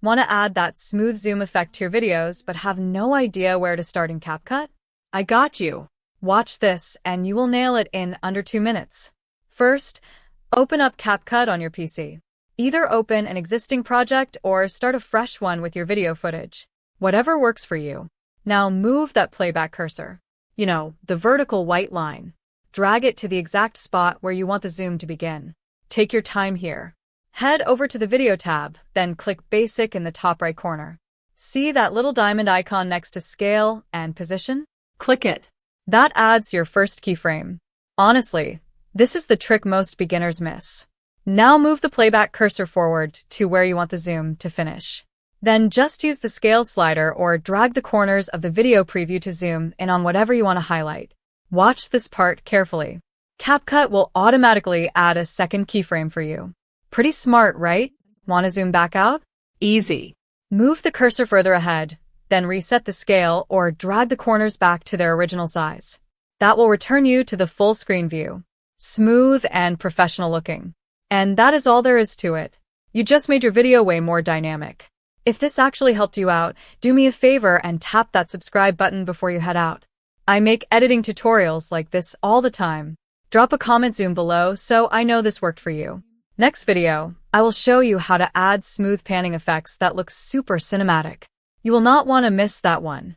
Want to add that smooth zoom effect to your videos but have no idea where to start in CapCut? I got you. Watch this and you will nail it in under 2 minutes. First, open up CapCut on your PC. Either open an existing project or start a fresh one with your video footage. Whatever works for you. Now move that playback cursor. The vertical white line. Drag it to the exact spot where you want the zoom to begin. Take your time here. Head over to the Video tab, then click Basic in the top right corner. See that little diamond icon next to Scale and Position? Click it. That adds your first keyframe. Honestly, this is the trick most beginners miss. Now move the playback cursor forward to where you want the zoom to finish. Then just use the scale slider or drag the corners of the video preview to zoom in on whatever you want to highlight. Watch this part carefully. CapCut will automatically add a second keyframe for you. Pretty smart, right? Want to zoom back out? Easy. Move the cursor further ahead, then reset the scale or drag the corners back to their original size. That will return you to the full screen view. Smooth and professional looking. And that is all there is to it. You just made your video way more dynamic. If this actually helped you out, do me a favor and tap that subscribe button before you head out. I make editing tutorials like this all the time. Drop a comment zoom below so I know this worked for you. Next video, I will show you how to add smooth panning effects that look super cinematic. You will not want to miss that one.